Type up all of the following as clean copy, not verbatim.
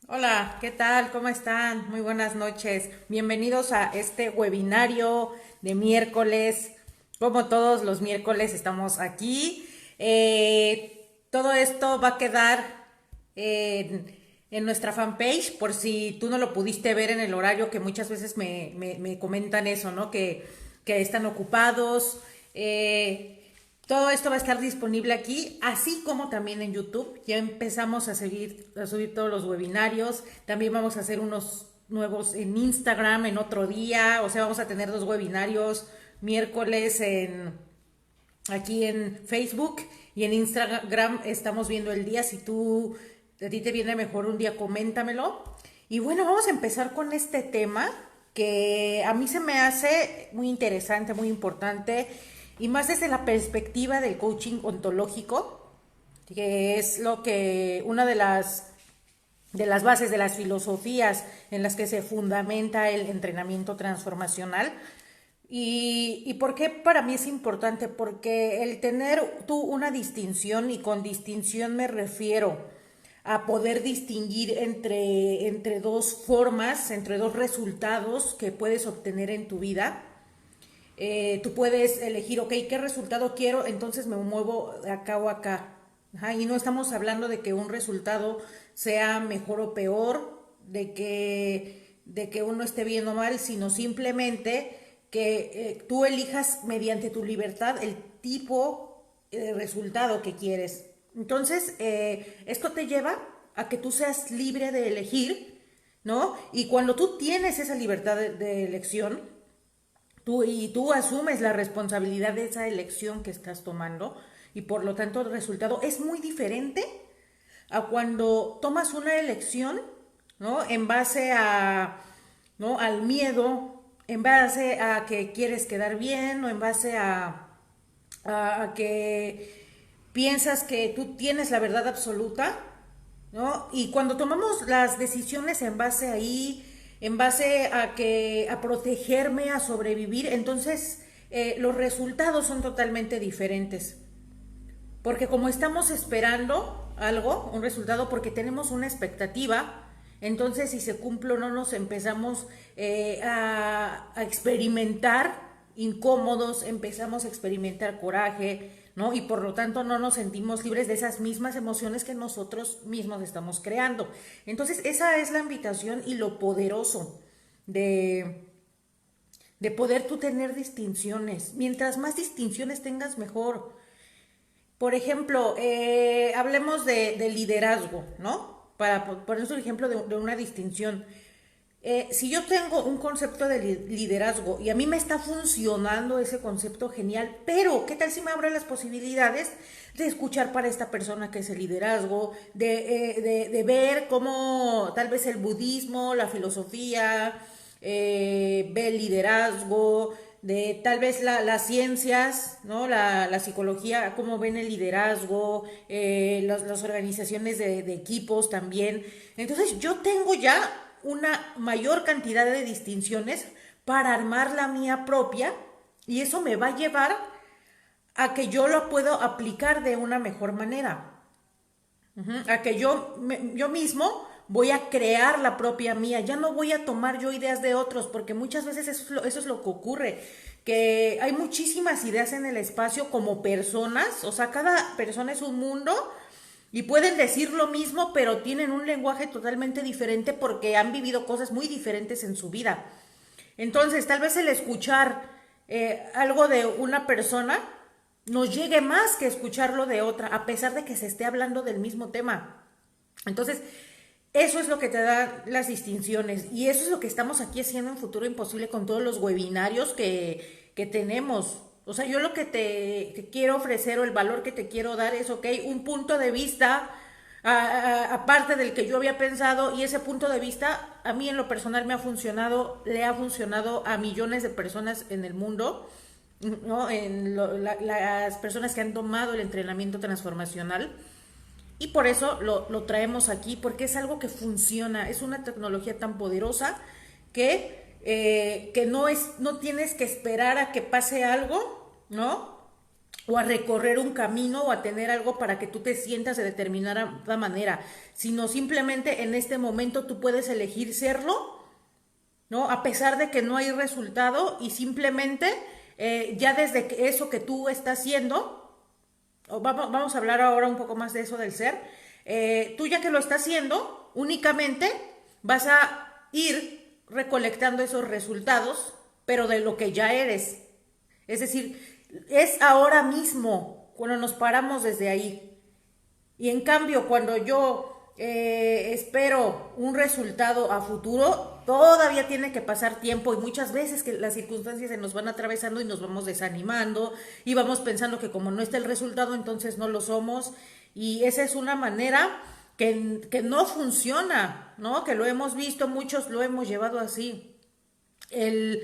Hola, ¿qué tal? ¿Cómo están? Muy buenas noches. Bienvenidos a este webinario de miércoles. Como todos los miércoles estamos aquí. Todo esto va a quedar en nuestra fanpage por si tú no lo pudiste ver en el horario, que muchas veces me comentan eso, ¿no? Que están ocupados. Todo esto va a estar disponible aquí, así como también en YouTube. Ya empezamos a subir todos los webinarios. También vamos a hacer unos nuevos en Instagram en otro día. O sea, vamos a tener dos webinarios miércoles aquí en Facebook y en Instagram estamos viendo el día. Si a ti te viene mejor un día, coméntamelo. Y bueno, vamos a empezar con este tema que a mí se me hace muy interesante, muy importante, y más desde la perspectiva del coaching ontológico, que es lo que una de las bases, de las filosofías en las que se fundamenta el entrenamiento transformacional. ¿Y por qué para mí es importante? Porque el tener tú una distinción, y con distinción me refiero a poder distinguir entre dos formas, entre dos resultados que puedes obtener en tu vida. Tú puedes elegir, ok, ¿qué resultado quiero? Entonces me muevo acá o acá. Ajá, y no estamos hablando de que un resultado sea mejor o peor, de que uno esté bien o mal, sino simplemente que tú elijas mediante tu libertad el tipo de resultado que quieres. Entonces, esto te lleva a que tú seas libre de elegir, ¿no? Y cuando tú tienes esa libertad de elección, tú asumes la responsabilidad de esa elección que estás tomando, y por lo tanto el resultado es muy diferente a cuando tomas una elección, ¿no? En base a, ¿no? Al miedo, en base a que quieres quedar bien, o en base a que piensas que tú tienes la verdad absoluta, ¿no? Y cuando tomamos las decisiones en base ahí, en base a protegerme, a sobrevivir, entonces los resultados son totalmente diferentes. Porque como estamos esperando algo, un resultado, porque tenemos una expectativa, entonces si se cumple o no, nos empezamos a experimentar incómodos, empezamos a experimentar coraje, ¿no? Y por lo tanto no nos sentimos libres de esas mismas emociones que nosotros mismos estamos creando. Entonces esa es la invitación y lo poderoso de, de poder tú tener distinciones. Mientras más distinciones tengas, mejor. Por ejemplo, hablemos de liderazgo, ¿no? Para poner un ejemplo de una distinción. Si yo tengo un concepto de liderazgo y a mí me está funcionando ese concepto, genial, pero ¿qué tal si me abre las posibilidades de escuchar para esta persona que es el liderazgo, de ver cómo tal vez el budismo, la filosofía, ve el liderazgo, de tal vez las ciencias, ¿no? La psicología, cómo ven el liderazgo, las organizaciones de equipos también. Entonces yo tengo ya una mayor cantidad de distinciones para armar la mía propia, y eso me va a llevar a que yo lo puedo aplicar de una mejor manera. A que yo mismo voy a crear la propia mía, ya no voy a tomar yo ideas de otros, porque muchas veces eso es lo que ocurre, que hay muchísimas ideas en el espacio como personas, o sea, cada persona es un mundo, y pueden decir lo mismo, pero tienen un lenguaje totalmente diferente porque han vivido cosas muy diferentes en su vida. Entonces, tal vez el escuchar algo de una persona nos llegue más que escucharlo de otra, a pesar de que se esté hablando del mismo tema. Entonces, eso es lo que te da las distinciones, y eso es lo que estamos aquí haciendo en Futuro Imposible con todos los webinarios que tenemos. O sea, yo lo que te quiero ofrecer, o el valor que te quiero dar es, ok, un punto de vista aparte del que yo había pensado, y ese punto de vista a mí en lo personal me ha funcionado, le ha funcionado a millones de personas en el mundo, ¿no? Las personas que han tomado el entrenamiento transformacional, y por eso lo traemos aquí, porque es algo que funciona, es una tecnología tan poderosa que no tienes que esperar a que pase algo, ¿no? o a recorrer un camino o a tener algo para que tú te sientas de determinada manera, sino simplemente en este momento tú puedes elegir serlo, ¿no? A pesar de que no hay resultado y simplemente ya desde que eso que tú estás haciendo, vamos a hablar ahora un poco más de eso del ser, tú ya que lo estás haciendo, únicamente vas a ir recolectando esos resultados, pero de lo que ya eres. Es decir, es ahora mismo cuando nos paramos desde ahí. Y en cambio, cuando yo espero un resultado a futuro, todavía tiene que pasar tiempo y muchas veces que las circunstancias se nos van atravesando y nos vamos desanimando y vamos pensando que como no está el resultado, entonces no lo somos. Y esa es una manera que no funciona, ¿no? Que lo hemos visto, muchos lo hemos llevado así. El,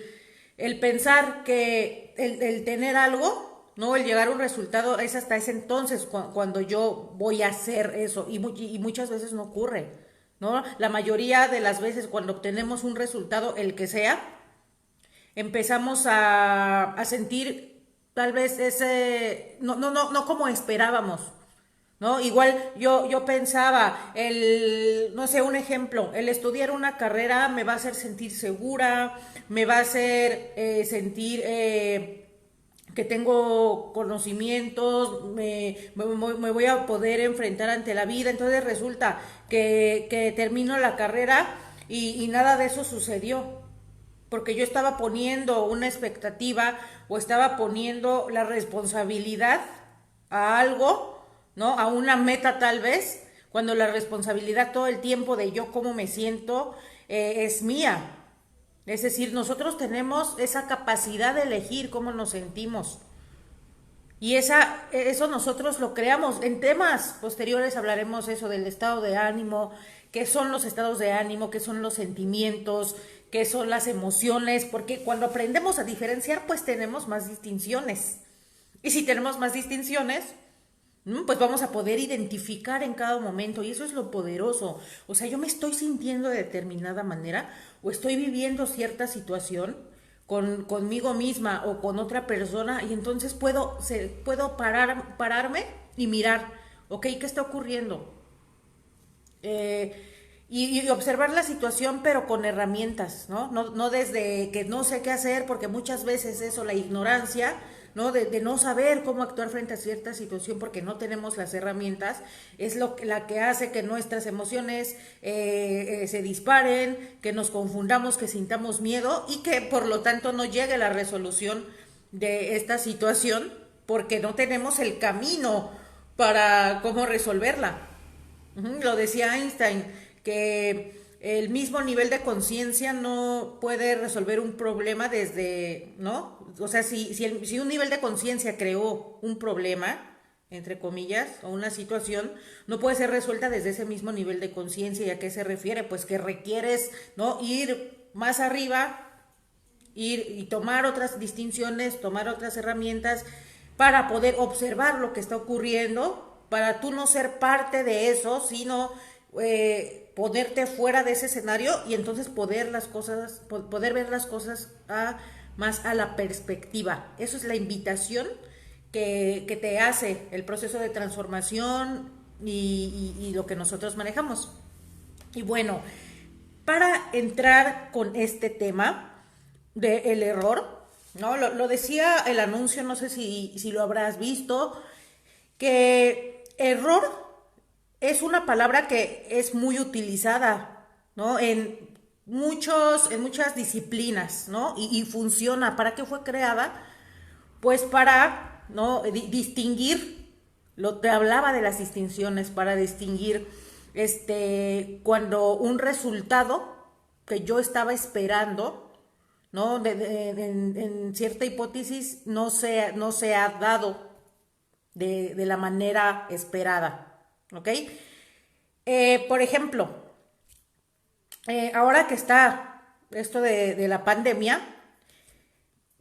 el pensar que el tener algo, ¿no? El llegar a un resultado es hasta ese entonces cuando yo voy a hacer eso y muchas veces no ocurre, ¿no? La mayoría de las veces cuando obtenemos un resultado, el que sea, empezamos a sentir tal vez ese, no como esperábamos, ¿no? Igual yo pensaba, no sé, un ejemplo, el estudiar una carrera me va a hacer sentir segura, me va a hacer sentir que tengo conocimientos, me voy a poder enfrentar ante la vida. Entonces resulta que termino la carrera y nada de eso sucedió. Porque yo estaba poniendo una expectativa o estaba poniendo la responsabilidad a algo, ¿no? A una meta tal vez, cuando la responsabilidad todo el tiempo de yo cómo me siento es mía. Es decir, nosotros tenemos esa capacidad de elegir cómo nos sentimos. Y eso nosotros lo creamos. En temas posteriores hablaremos eso del estado de ánimo, qué son los estados de ánimo, qué son los sentimientos, qué son las emociones, porque cuando aprendemos a diferenciar, pues tenemos más distinciones. Y si tenemos más distinciones, pues vamos a poder identificar en cada momento y eso es lo poderoso. O sea, yo me estoy sintiendo de determinada manera o estoy viviendo cierta situación conmigo misma o con otra persona y entonces puedo pararme y mirar, ok, ¿qué está ocurriendo? Y observar la situación pero con herramientas, ¿no? No desde que no sé qué hacer, porque muchas veces eso, la ignorancia, ¿no? De no saber cómo actuar frente a cierta situación porque no tenemos las herramientas, es la que hace que nuestras emociones se disparen, que nos confundamos, que sintamos miedo y que por lo tanto no llegue la resolución de esta situación porque no tenemos el camino para cómo resolverla. Lo decía Einstein, que el mismo nivel de conciencia no puede resolver un problema desde, ¿no? O sea, si un nivel de conciencia creó un problema, entre comillas, o una situación, no puede ser resuelta desde ese mismo nivel de conciencia. ¿Y a qué se refiere? Pues que requieres, ¿no? Ir más arriba, ir y tomar otras distinciones, tomar otras herramientas para poder observar lo que está ocurriendo, para tú no ser parte de eso, sino ponerte fuera de ese escenario y entonces poder ver las cosas más a la perspectiva. Eso es la invitación que te hace el proceso de transformación y lo que nosotros manejamos. Y bueno, para entrar con este tema del error, ¿no? Lo decía el anuncio, no sé si lo habrás visto, que error es una palabra que es muy utilizada, ¿no? En muchas disciplinas, ¿no? Y funciona. ¿Para qué fue creada? Pues para, ¿no? Distinguir, te hablaba de las distinciones, para distinguir cuando un resultado que yo estaba esperando, ¿no? En cierta hipótesis no se ha dado de la manera esperada. ¿Ok? Por ejemplo, ahora que está esto de la pandemia,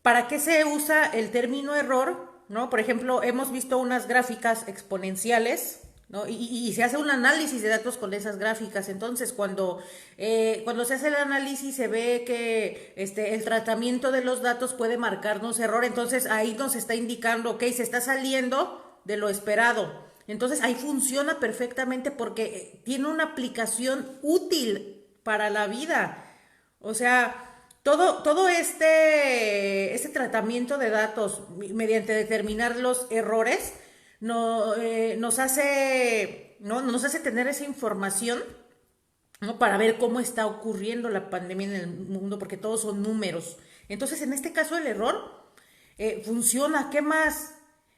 ¿para qué se usa el término error? ¿No? Por ejemplo, hemos visto unas gráficas exponenciales, ¿no? Y se hace un análisis de datos con esas gráficas. Entonces, cuando se hace el análisis se ve que el tratamiento de los datos puede marcarnos error. Entonces, ahí nos está indicando, ok, se está saliendo de lo esperado. Entonces, ahí funciona perfectamente porque tiene una aplicación útil para la vida. O sea, todo este tratamiento de datos mediante determinar los errores nos hace tener esa información, ¿no? Para ver cómo está ocurriendo la pandemia en el mundo, porque todos son números. Entonces, en este caso, el error funciona. ¿Qué más?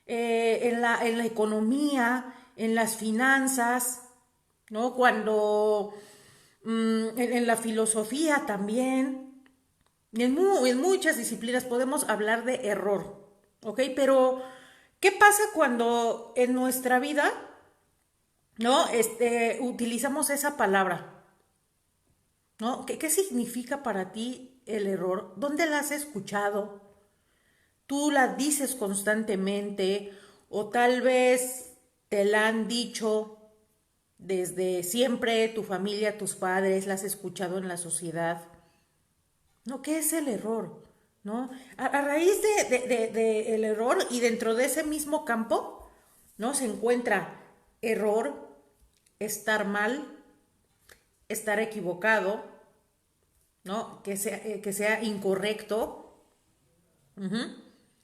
En la economía, en las finanzas, ¿no? En la filosofía también, en muchas disciplinas podemos hablar de error, ¿ok? Pero, ¿qué pasa cuando en nuestra vida, ¿no? Utilizamos esa palabra, ¿no? ¿Qué significa para ti el error? ¿Dónde la has escuchado? ¿Tú la dices constantemente o tal vez te la han dicho desde siempre, tu familia, tus padres, la has escuchado en la sociedad? ¿No? ¿Qué es el error? ¿No? A raíz de el error y dentro de ese mismo campo, ¿no? Se encuentra error, estar mal, estar equivocado, ¿no? Que sea incorrecto. Ujú.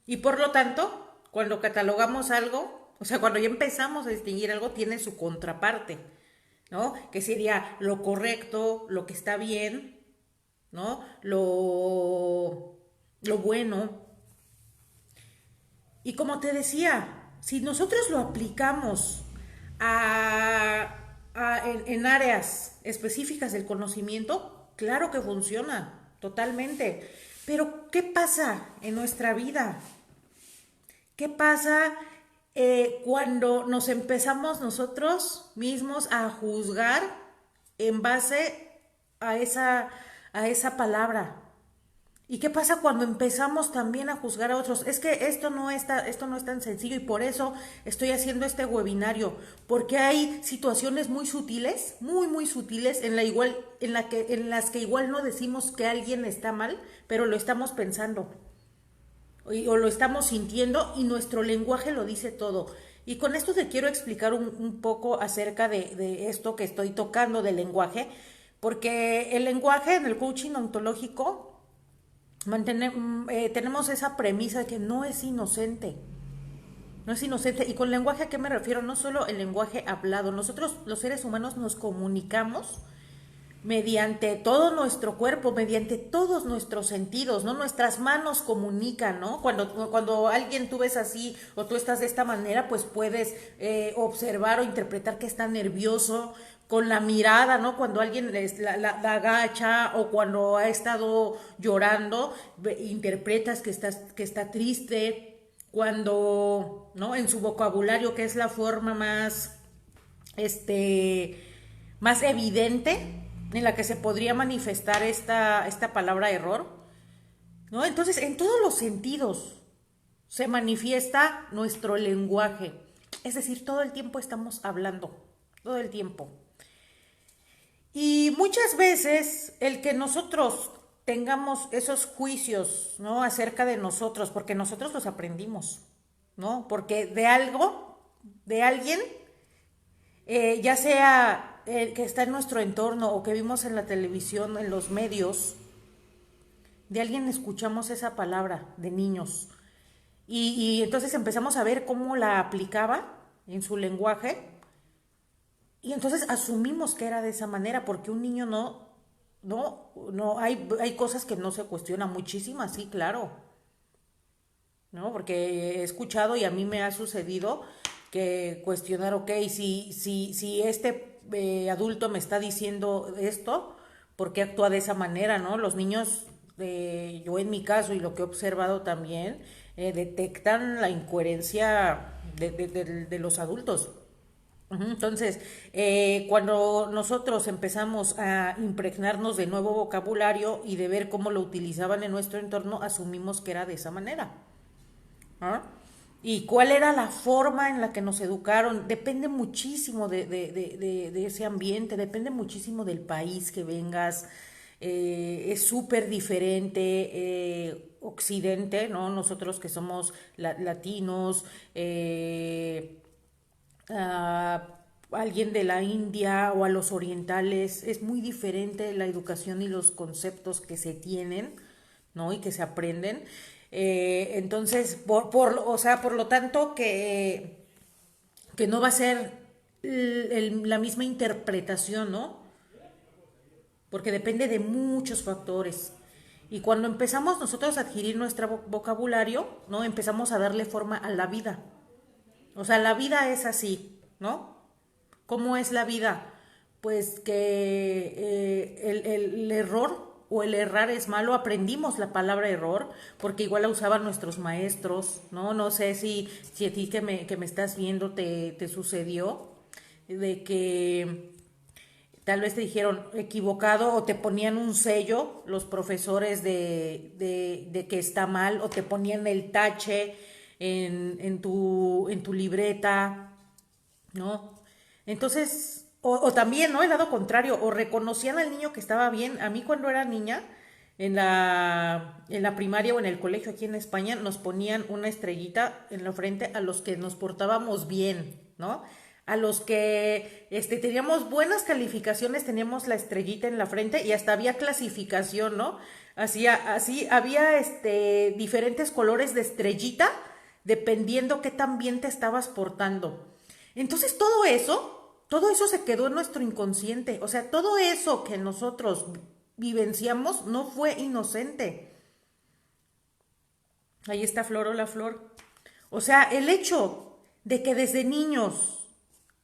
Y por lo tanto, cuando catalogamos algo, o sea, cuando ya empezamos a distinguir algo, tiene su contraparte, ¿no? Que sería lo correcto, lo que está bien, ¿no? Lo bueno. Y como te decía, si nosotros lo aplicamos en áreas específicas del conocimiento, claro que funciona, totalmente. Pero, ¿qué pasa en nuestra vida? ¿Qué pasa cuando nos empezamos nosotros mismos a juzgar en base a esa palabra? ¿Y qué pasa cuando empezamos también a juzgar a otros? Es que esto no es tan sencillo y por eso estoy haciendo este webinario, porque hay situaciones muy sutiles, muy muy sutiles en las que igual no decimos que alguien está mal, pero lo estamos pensando o lo estamos sintiendo y nuestro lenguaje lo dice todo. Y con esto te quiero explicar un poco acerca de esto que estoy tocando del lenguaje, porque el lenguaje en el coaching ontológico tenemos esa premisa de que no es inocente. No es inocente. ¿Y con lenguaje a qué me refiero? No solo el lenguaje hablado. Nosotros, los seres humanos, nos comunicamos mediante todo nuestro cuerpo, mediante todos nuestros sentidos, ¿no? Nuestras manos comunican, ¿no? Cuando alguien tú ves así o tú estás de esta manera, pues puedes observar o interpretar que está nervioso con la mirada, ¿no? Cuando alguien la agacha o cuando ha estado llorando, interpretas que está triste, cuando, ¿no? En su vocabulario, que es la forma más evidente en la que se podría manifestar esta palabra error, ¿no? Entonces, en todos los sentidos se manifiesta nuestro lenguaje. Es decir, todo el tiempo estamos hablando, todo el tiempo. Y muchas veces el que nosotros tengamos esos juicios, ¿no? Acerca de nosotros, porque nosotros los aprendimos, ¿no? Porque de algo, de alguien, ya sea que está en nuestro entorno o que vimos en la televisión, en los medios, de alguien escuchamos esa palabra de niños. Y entonces empezamos a ver cómo la aplicaba en su lenguaje. Y entonces asumimos que era de esa manera, porque un niño no, hay cosas que no se cuestionan, muchísimas, sí, claro, ¿no? Porque he escuchado y a mí me ha sucedido que cuestionar, ok, si este adulto me está diciendo esto, ¿por qué actúa de esa manera, no? Los niños, yo en mi caso y lo que he observado también, detectan la incoherencia de los adultos. Entonces, cuando nosotros empezamos a impregnarnos de nuevo vocabulario y de ver cómo lo utilizaban en nuestro entorno, asumimos que era de esa manera. ¿Ah? y cuál era la forma en la que nos educaron. Depende muchísimo de ese ambiente, depende muchísimo del país que vengas. Es súper diferente. Occidente, ¿no? Nosotros que somos latinos, a alguien de la India o a los orientales, es muy diferente la educación y los conceptos que se tienen, ¿no? Y que se aprenden. Entonces, o sea, por lo tanto, que no va a ser la misma interpretación, ¿no? Porque depende de muchos factores. Y cuando empezamos nosotros a adquirir nuestro vocabulario, ¿no? Empezamos a darle forma a la vida. O sea, la vida es así, ¿no? ¿Cómo es la vida? Pues que el error o el errar es malo. Aprendimos la palabra error porque igual la usaban nuestros maestros, ¿no? No sé si a ti que me estás viendo te sucedió de que tal vez te dijeron equivocado o te ponían un sello los profesores de que está mal o te ponían el tache en tu libreta, ¿no? Entonces, o también, ¿no? El lado contrario, o reconocían al niño que estaba bien. A mí cuando era niña, en la primaria o en el colegio aquí en España, nos ponían una estrellita en la frente a los que nos portábamos bien, ¿no? A los que teníamos buenas calificaciones, teníamos la estrellita en la frente y hasta había clasificación, ¿no? Así había diferentes colores de estrellita dependiendo qué tan bien te estabas portando. Entonces todo eso se quedó en nuestro inconsciente. O sea, todo eso que nosotros vivenciamos no fue inocente. Ahí está Flor o la Flor. O sea, el hecho de que desde niños,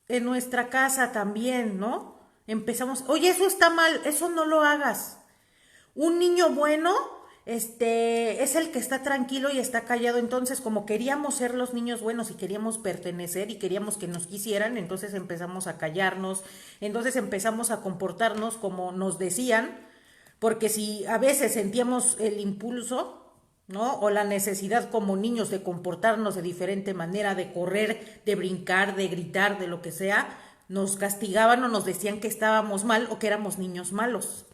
en nuestra casa también, ¿no? Empezamos, oye, eso está mal, eso no lo hagas. Un niño bueno, es el que está tranquilo y está callado. Entonces, como queríamos ser los niños buenos y queríamos pertenecer y queríamos que nos quisieran, entonces empezamos a callarnos, entonces empezamos a comportarnos como nos decían, porque si a veces sentíamos el impulso, ¿no? O la necesidad como niños de comportarnos de diferente manera, de correr, de brincar, de gritar, de lo que sea, nos castigaban o nos decían que estábamos mal o que éramos niños malos,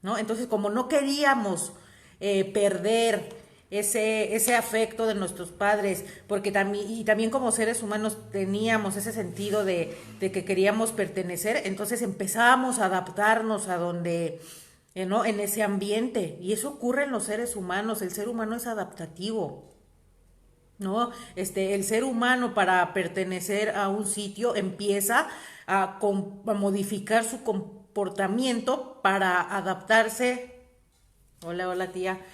¿no? Entonces, como no queríamos perder ese afecto de nuestros padres, porque también como seres humanos teníamos ese sentido de que queríamos pertenecer, entonces empezábamos a adaptarnos a donde, ¿no? En ese ambiente. Y eso ocurre en los seres humanos. El ser humano es adaptativo, ¿no? El ser humano para pertenecer a un sitio empieza a modificar su comportamiento para adaptarse. Hola, hola tía.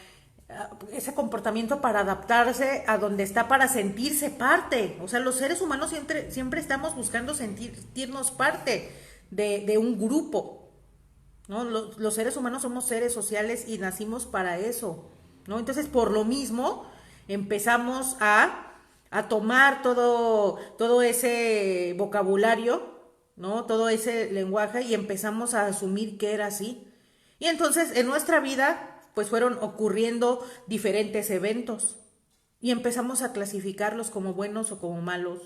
Ese comportamiento para adaptarse a donde está, para sentirse parte. O sea, los seres humanos siempre estamos buscando sentirnos parte de un grupo, ¿no? Los seres humanos somos seres sociales y nacimos para eso, ¿no? Entonces, por lo mismo, empezamos a tomar todo ese vocabulario, ¿no? Todo ese lenguaje y empezamos a asumir que era así. Y entonces, en nuestra vida, pues fueron ocurriendo diferentes eventos y empezamos a clasificarlos como buenos o como malos,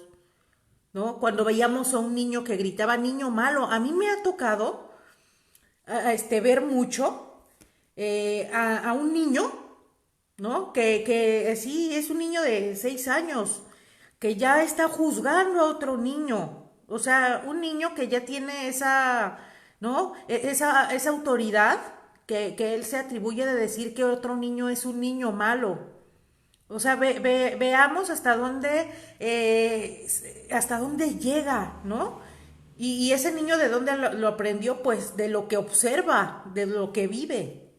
¿no? Cuando veíamos a un niño que gritaba niño malo, a mí me ha tocado ver mucho a un niño, ¿no? Que sí, es un niño de 6 años, que ya está juzgando a otro niño. O sea, un niño que ya tiene esa, ¿no? Esa autoridad que él se atribuye de decir que otro niño es un niño malo. O sea, veamos hasta dónde llega, ¿no? Y ese niño de dónde lo aprendió, pues de lo que observa, de lo que vive.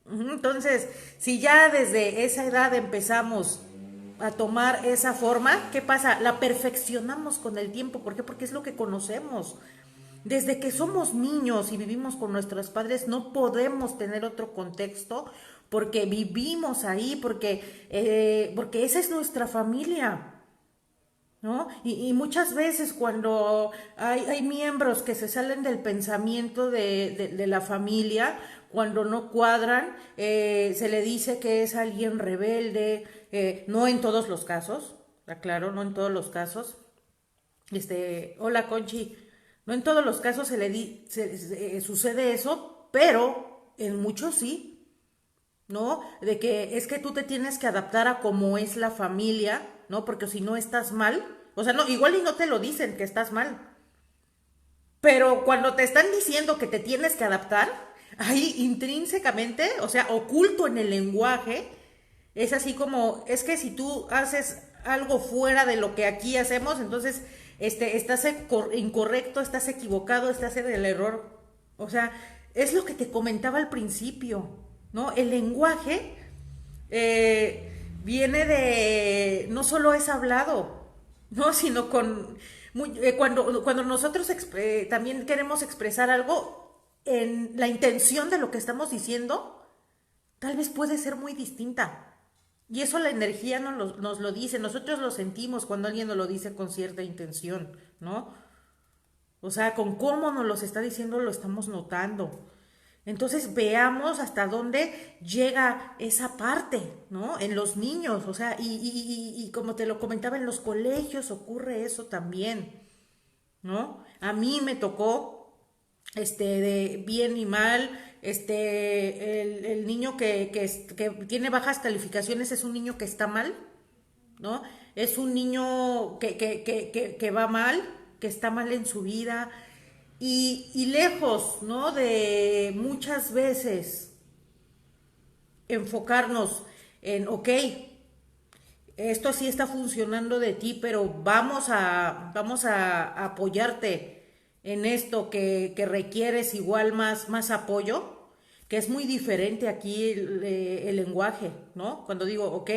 Entonces, si ya desde esa edad empezamos a tomar esa forma, ¿qué pasa? La perfeccionamos con el tiempo. ¿Por qué? Porque es lo que conocemos. Desde que somos niños y vivimos con nuestros padres, no podemos tener otro contexto porque vivimos ahí, porque esa es nuestra familia. ¿no? Y muchas veces cuando hay miembros que se salen del pensamiento de la familia, cuando no cuadran, se le dice que es alguien rebelde, no en todos los casos, aclaro, no en todos los casos. Hola Conchi, no en todos los casos sucede eso, pero en muchos sí. ¿No? De que es que tú te tienes que adaptar a cómo es la familia, ¿no? Porque si no estás mal, o sea, no, igual y no te lo dicen que estás mal, pero cuando te están diciendo que te tienes que adaptar, ahí intrínsecamente, o sea, oculto en el lenguaje, es así como, es que si tú haces algo fuera de lo que aquí hacemos, entonces estás incorrecto, estás equivocado, estás en el error. O sea, es lo que te comentaba al principio, ¿no? El lenguaje viene de, no solo es hablado, ¿no? Sino cuando nosotros también queremos expresar algo, en la intención de lo que estamos diciendo, tal vez puede ser muy distinta. Y eso la energía nos lo dice, nosotros lo sentimos cuando alguien nos lo dice con cierta intención, ¿no? O sea, con cómo nos los está diciendo lo estamos notando. Entonces veamos hasta dónde llega esa parte, ¿no? En los niños, o sea, y como te lo comentaba, en los colegios ocurre eso también, ¿no? A mí me tocó, de bien y mal, el niño que tiene bajas calificaciones es un niño que está mal, ¿no? Es un niño que va mal, que está mal en su vida y lejos, ¿no? De muchas veces enfocarnos en, ok, esto sí está funcionando de ti, pero vamos a apoyarte en esto que requieres igual más apoyo, que es muy diferente aquí el lenguaje, ¿no? Cuando digo, ok,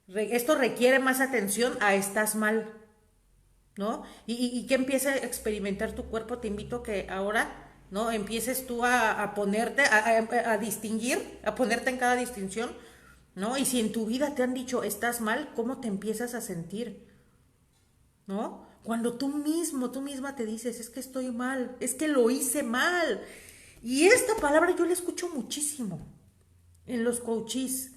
esto requiere más atención a estás mal, ¿no? Y que empiece a experimentar tu cuerpo, te invito a que ahora, ¿no? Empieces tú a ponerte, a distinguir, a ponerte en cada distinción, ¿no? Y si en tu vida te han dicho estás mal, ¿cómo te empiezas a sentir? ¿No? Cuando tú misma te dices, es que estoy mal, es que lo hice mal. Y esta palabra yo la escucho muchísimo en los coaches.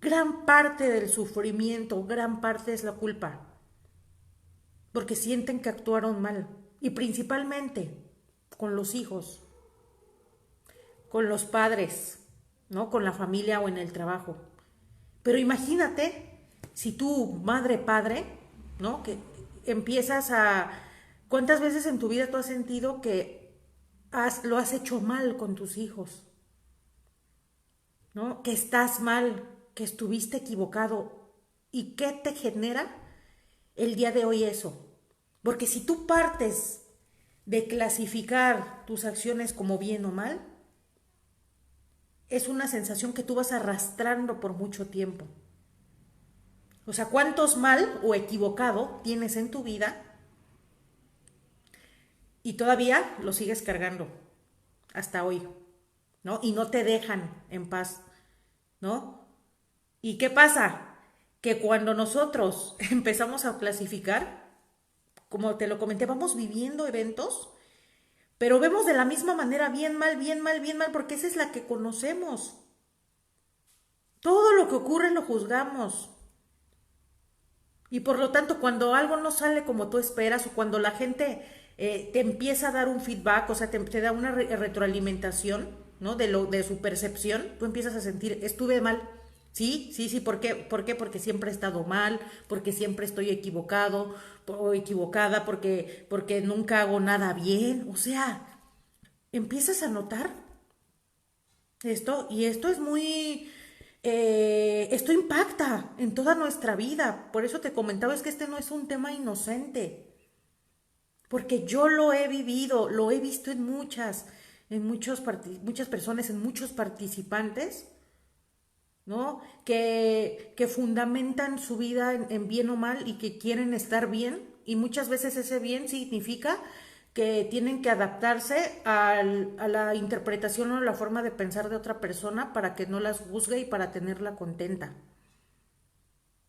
Gran parte del sufrimiento, gran parte es la culpa, porque sienten que actuaron mal. Y principalmente con los hijos, con los padres, ¿no? Con la familia o en el trabajo. Pero imagínate si tú, madre, padre, ¿no? Que empiezas a... ¿Cuántas veces en tu vida tú has sentido que lo has hecho mal con tus hijos? ¿No? Que estás mal, que estuviste equivocado. ¿Y qué te genera el día de hoy eso? Porque si tú partes de clasificar tus acciones como bien o mal, es una sensación que tú vas arrastrando por mucho tiempo. O sea, ¿cuántos mal o equivocado tienes en tu vida y todavía lo sigues cargando hasta hoy, ¿no? Y no te dejan en paz, ¿no? ¿Y qué pasa? Que cuando nosotros empezamos a clasificar, como te lo comenté, vamos viviendo eventos, pero vemos de la misma manera bien mal, bien mal, bien mal, porque esa es la que conocemos. Todo lo que ocurre lo juzgamos. Y por lo tanto, cuando algo no sale como tú esperas o cuando la gente te empieza a dar un feedback, o sea, te da una retroalimentación, ¿no? De su percepción, tú empiezas a sentir, estuve mal. Sí, sí, sí, ¿por qué? ¿Por qué? Porque siempre he estado mal, porque siempre estoy equivocado o equivocada, porque nunca hago nada bien. O sea, empiezas a notar esto, y esto es muy, esto impacta en toda nuestra vida. Por eso te comentaba, es que este no es un tema inocente, porque yo lo he vivido, lo he visto en muchas personas, en muchos participantes, ¿no? Que fundamentan su vida en bien o mal y que quieren estar bien, y muchas veces ese bien significa que tienen que adaptarse a la interpretación o la forma de pensar de otra persona para que no las juzgue y para tenerla contenta,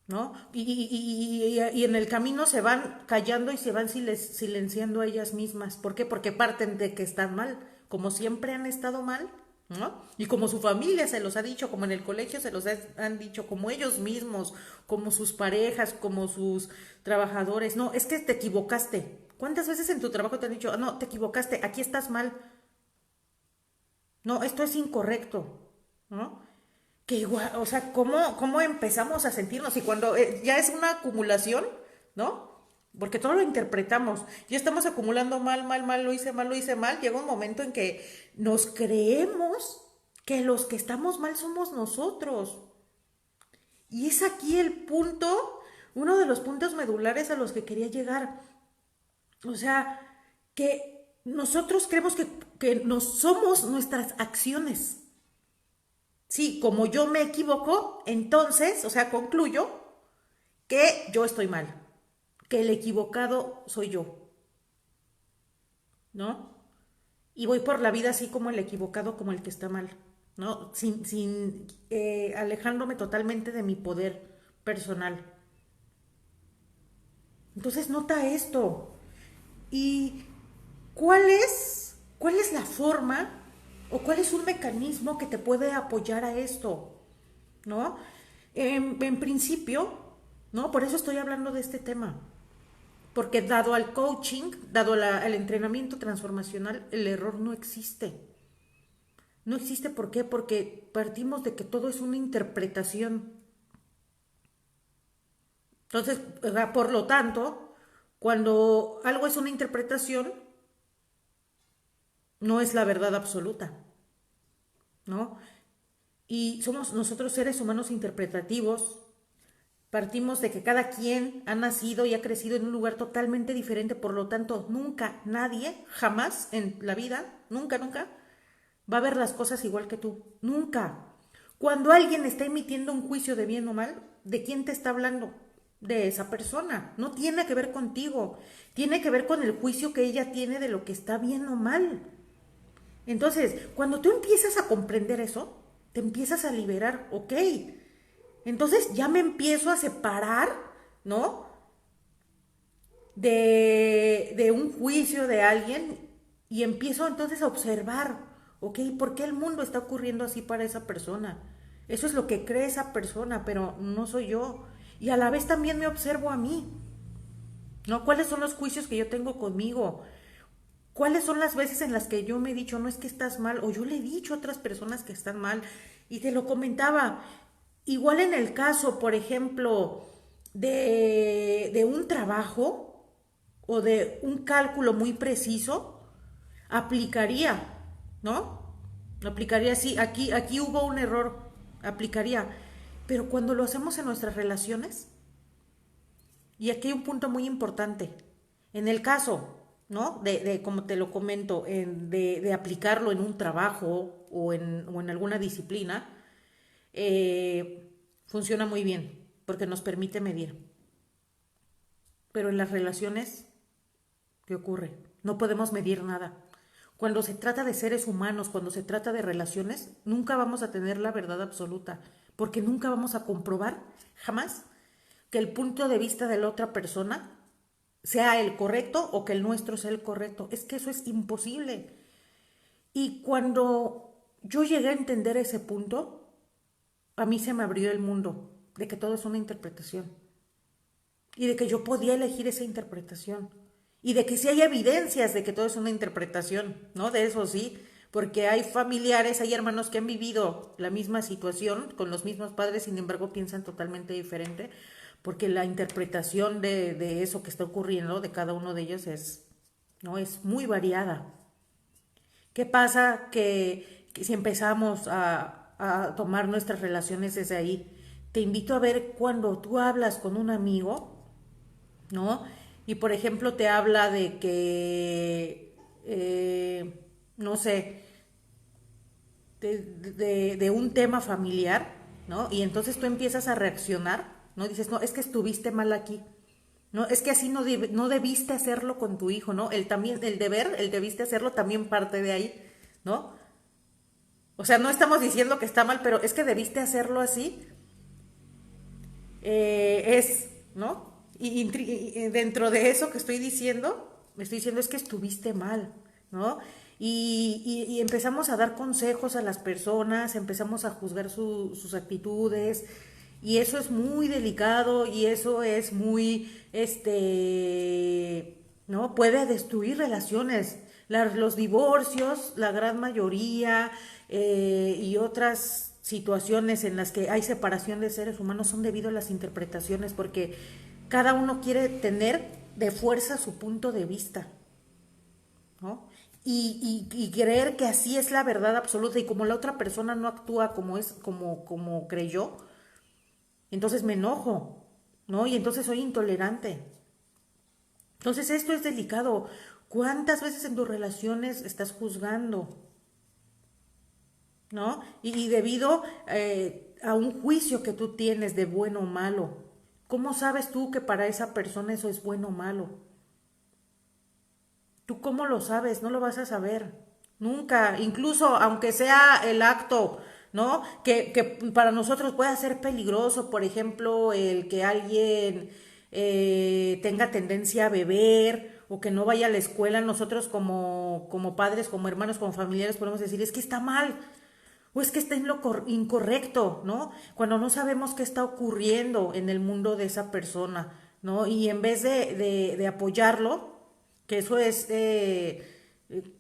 ¿no? Y en el camino se van callando y se van silenciando a ellas mismas. ¿Por qué? Porque parten de que están mal, como siempre han estado mal, ¿no? Y como su familia se los ha dicho, como en el colegio se los han dicho, como ellos mismos, como sus parejas, como sus trabajadores. No, es que te equivocaste. ¿Cuántas veces en tu trabajo te han dicho, no, te equivocaste, aquí estás mal? No, esto es incorrecto, ¿no? Que igual, o sea, ¿cómo empezamos a sentirnos? Y cuando ya es una acumulación, ¿no? Porque todo lo interpretamos. Ya estamos acumulando mal, lo hice mal. Llega un momento en que nos creemos que los que estamos mal somos nosotros. Y es aquí el punto, uno de los puntos medulares a los que quería llegar. O sea, que nosotros creemos que no somos nuestras acciones. Sí, como yo me equivoco, entonces, o sea, concluyo que yo estoy mal, que el equivocado soy yo, ¿no? Y voy por la vida así como el equivocado, como el que está mal, ¿no? Sin alejándome totalmente de mi poder personal. Entonces nota esto. ¿Y cuál es la forma o cuál es un mecanismo que te puede apoyar a esto? ¿No? En principio, ¿no? Por eso estoy hablando de este tema. Porque dado al coaching, al entrenamiento transformacional, el error no existe. No existe, ¿por qué? Porque partimos de que todo es una interpretación. Entonces, por lo tanto, cuando algo es una interpretación, no es la verdad absoluta, ¿no? Y somos nosotros seres humanos interpretativos. Partimos de que cada quien ha nacido y ha crecido en un lugar totalmente diferente, por lo tanto, nunca, nadie, jamás en la vida, nunca, va a ver las cosas igual que tú. Nunca. Cuando alguien está emitiendo un juicio de bien o mal, ¿de quién te está hablando? De esa persona. No tiene que ver contigo. Tiene que ver con el juicio que ella tiene de lo que está bien o mal. Entonces, cuando tú empiezas a comprender eso, te empiezas a liberar, ok. Entonces ya me empiezo a separar, ¿no? De un juicio de alguien y empiezo entonces a observar, ok, ¿por qué el mundo está ocurriendo así para esa persona? Eso es lo que cree esa persona, pero no soy yo. Y a la vez también me observo a mí, ¿no? ¿Cuáles son los juicios que yo tengo conmigo? ¿Cuáles son las veces en las que yo me he dicho, no es que estás mal, o yo le he dicho a otras personas que están mal? Y te lo comentaba, igual en el caso, por ejemplo, de un trabajo o de un cálculo muy preciso, aplicaría, ¿no? Aplicaría, sí, aquí hubo un error, aplicaría. Pero cuando lo hacemos en nuestras relaciones, y aquí hay un punto muy importante. En el caso, ¿no? Como te lo comento, de aplicarlo en un trabajo o en alguna disciplina, funciona muy bien porque nos permite medir. Pero en las relaciones, ¿qué ocurre? No podemos medir nada. Cuando se trata de seres humanos, cuando se trata de relaciones, nunca vamos a tener la verdad absoluta, porque nunca vamos a comprobar, jamás, que el punto de vista de la otra persona sea el correcto o que el nuestro sea el correcto. Es que eso es imposible. Y cuando yo llegué a entender ese punto, a mí se me abrió el mundo de que todo es una interpretación y de que yo podía elegir esa interpretación y de que sí hay evidencias de que todo es una interpretación, ¿no? De eso sí, porque hay familiares, hay hermanos que han vivido la misma situación con los mismos padres, sin embargo piensan totalmente diferente, porque la interpretación de eso que está ocurriendo de cada uno de ellos ¿no? Es muy variada. ¿Qué pasa que si empezamos a tomar nuestras relaciones desde ahí? Te invito a ver cuando tú hablas con un amigo, ¿no? Y por ejemplo te habla de que, no sé, de un tema familiar, ¿no? Y entonces tú empiezas a reaccionar, ¿no? Dices, no, es que estuviste mal aquí, ¿no? Es que así no debiste hacerlo con tu hijo, ¿no? El deber, el debiste hacerlo también parte de ahí, ¿no? O sea, no estamos diciendo que está mal, pero es que debiste hacerlo así. ¿no? Y dentro de eso que me estoy diciendo es que estuviste mal, ¿no? Y empezamos a dar consejos a las personas, empezamos a juzgar sus actitudes, y eso es muy delicado y eso es muy, ¿no? Puede destruir relaciones. Los divorcios, la gran mayoría, y otras situaciones en las que hay separación de seres humanos son debido a las interpretaciones, porque cada uno quiere tener de fuerza su punto de vista, ¿no? Y creer que así es la verdad absoluta, y como la otra persona no actúa como creyó, entonces me enojo, ¿no? Y entonces soy intolerante. Entonces esto es delicado. ¿Cuántas veces en tus relaciones estás juzgando, ¿no? Y debido a un juicio que tú tienes de bueno o malo, ¿cómo sabes tú que para esa persona eso es bueno o malo? ¿Tú cómo lo sabes? No lo vas a saber. Nunca. Incluso aunque sea el acto, ¿no? Que para nosotros pueda ser peligroso, por ejemplo, el que alguien tenga tendencia a beber o que no vaya a la escuela, nosotros como padres, como hermanos, como familiares podemos decir, es que está mal, o es que está en lo incorrecto, ¿no? Cuando no sabemos qué está ocurriendo en el mundo de esa persona, ¿no? Y en vez de apoyarlo, que eso es,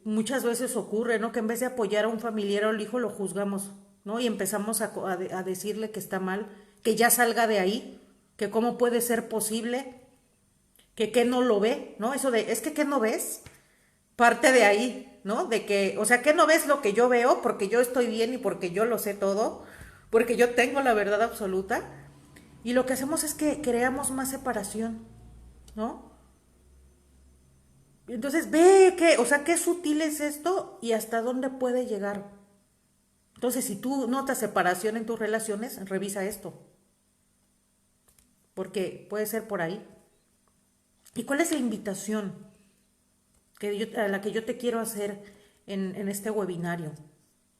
muchas veces ocurre, ¿no? Que en vez de apoyar a un familiar o al hijo, lo juzgamos, ¿no? Y empezamos a decirle que está mal, que ya salga de ahí, que cómo puede ser posible, que no lo ve, ¿no? Eso de, es que no ves, parte de ahí, ¿no? De que, o sea, que no ves lo que yo veo porque yo estoy bien y porque yo lo sé todo, porque yo tengo la verdad absoluta. Y lo que hacemos es que creamos más separación, ¿no? Entonces ve que, o sea, qué sutil es esto y hasta dónde puede llegar. Entonces, si tú notas separación en tus relaciones, revisa esto, porque puede ser por ahí. ¿Y cuál es la invitación a la que yo te quiero hacer en este webinario?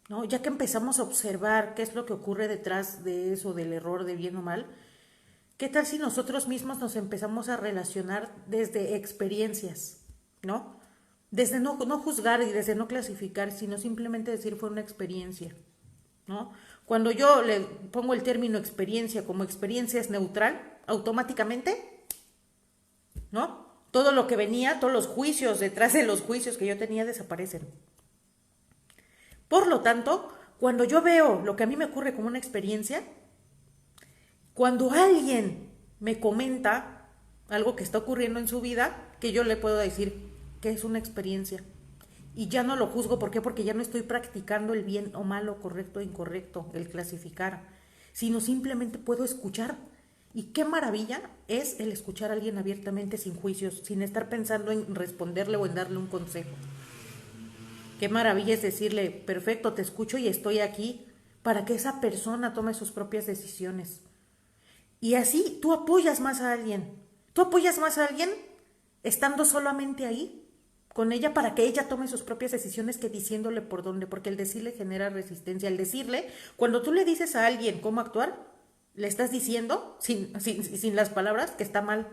¿No? Ya que empezamos a observar qué es lo que ocurre detrás de eso, del error de bien o mal, ¿qué tal si nosotros mismos nos empezamos a relacionar desde experiencias, ¿no? Desde no juzgar y desde no clasificar, sino simplemente decir fue una experiencia, ¿no? Cuando yo le pongo el término experiencia como experiencia es neutral, automáticamente, ¿no? Todo lo que venía, todos los juicios detrás de los juicios que yo tenía desaparecen. Por lo tanto, cuando yo veo lo que a mí me ocurre como una experiencia, cuando alguien me comenta algo que está ocurriendo en su vida, que yo le puedo decir que es una experiencia. Y ya no lo juzgo, ¿por qué? Porque ya no estoy practicando el bien o malo, correcto o incorrecto, el clasificar, sino simplemente puedo escuchar. Y qué maravilla es el escuchar a alguien abiertamente, sin juicios, sin estar pensando en responderle o en darle un consejo. Qué maravilla es decirle, perfecto, te escucho y estoy aquí para que esa persona tome sus propias decisiones. Y así tú apoyas más a alguien. Tú apoyas más a alguien estando solamente ahí con ella para que ella tome sus propias decisiones que diciéndole por dónde, porque el decirle genera resistencia. El decirle, cuando tú le dices a alguien cómo actuar, le estás diciendo, sin las palabras, que está mal,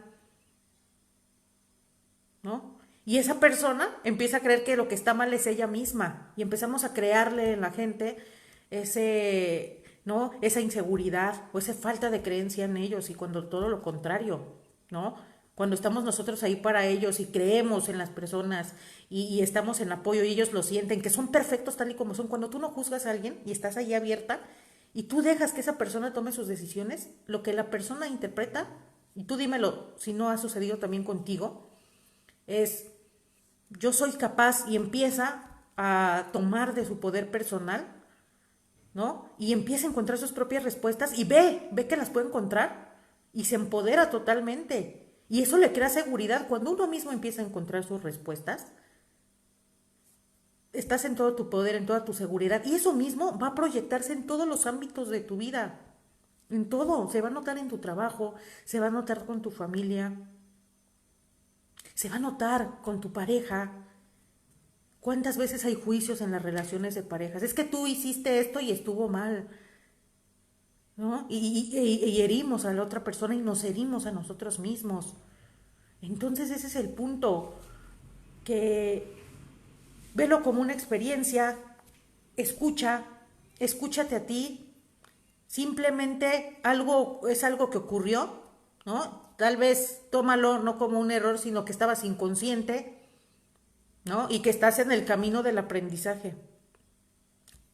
¿no? Y esa persona empieza a creer que lo que está mal es ella misma y empezamos a crearle en la gente ese, ¿no? Esa inseguridad o esa falta de creencia en ellos, y cuando todo lo contrario, ¿no? Cuando estamos nosotros ahí para ellos y creemos en las personas y estamos en apoyo y ellos lo sienten, que son perfectos tal y como son, cuando tú no juzgas a alguien y estás ahí abierta y tú dejas que esa persona tome sus decisiones, lo que la persona interpreta, y tú dímelo si no ha sucedido también contigo, es yo soy capaz, y empieza a tomar de su poder personal, ¿no? Y empieza a encontrar sus propias respuestas y ve que las puede encontrar y se empodera totalmente. Y eso le crea seguridad. Cuando uno mismo empieza a encontrar sus respuestas, estás en todo tu poder, en toda tu seguridad. Y eso mismo va a proyectarse en todos los ámbitos de tu vida. En todo. Se va a notar en tu trabajo, se va a notar con tu familia, se va a notar con tu pareja. ¿Cuántas veces hay juicios en las relaciones de parejas? Es que tú hiciste esto y estuvo mal. ¿no? Y herimos a la otra persona y nos herimos a nosotros mismos. Entonces ese es el punto, que velo como una experiencia, escúchate a ti, simplemente es algo que ocurrió, ¿no? Tal vez tómalo no como un error, sino que estabas inconsciente, ¿no? Y que estás en el camino del aprendizaje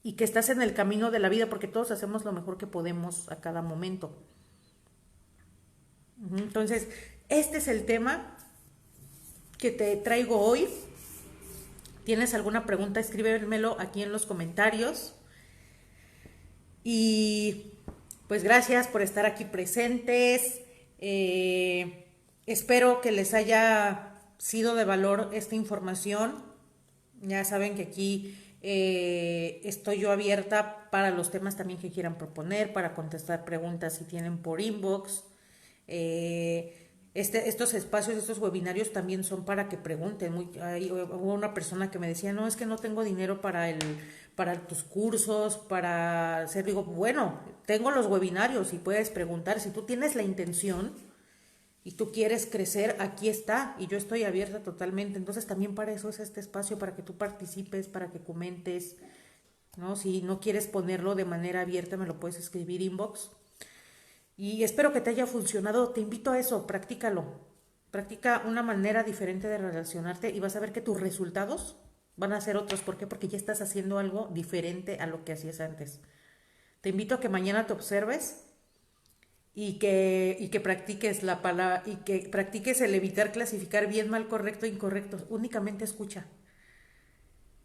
y que estás en el camino de la vida, porque todos hacemos lo mejor que podemos a cada momento. Entonces, este es el tema que te traigo hoy. ¿Tienes alguna pregunta? Escríbemelo aquí en los comentarios. Y pues gracias por estar aquí presentes. Espero que les haya sido de valor esta información. Ya saben que aquí estoy yo abierta para los temas también que quieran proponer, para contestar preguntas si tienen por inbox. Estos espacios, estos webinarios también son para que pregunten. Hubo una persona que me decía, no, es que no tengo dinero para tus cursos, para hacer, digo, bueno, tengo los webinarios y puedes preguntar. Si tú tienes la intención y tú quieres crecer, aquí está, y yo estoy abierta totalmente. Entonces también para eso es este espacio, para que tú participes, para que comentes, ¿no? Si no quieres ponerlo de manera abierta, me lo puedes escribir inbox. Y espero que te haya funcionado. Te invito a eso, practícalo. Practica una manera diferente de relacionarte y vas a ver que tus resultados van a ser otros. ¿Por qué? Porque ya estás haciendo algo diferente a lo que hacías antes. Te invito a que mañana te observes y que practiques la palabra y que practiques el evitar clasificar bien, mal, correcto, incorrecto. Únicamente escucha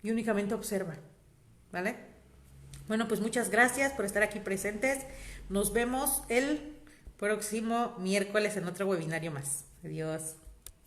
y únicamente observa. ¿Vale? Bueno, pues muchas gracias por estar aquí presentes. Nos vemos el próximo miércoles en otro webinario más. Adiós.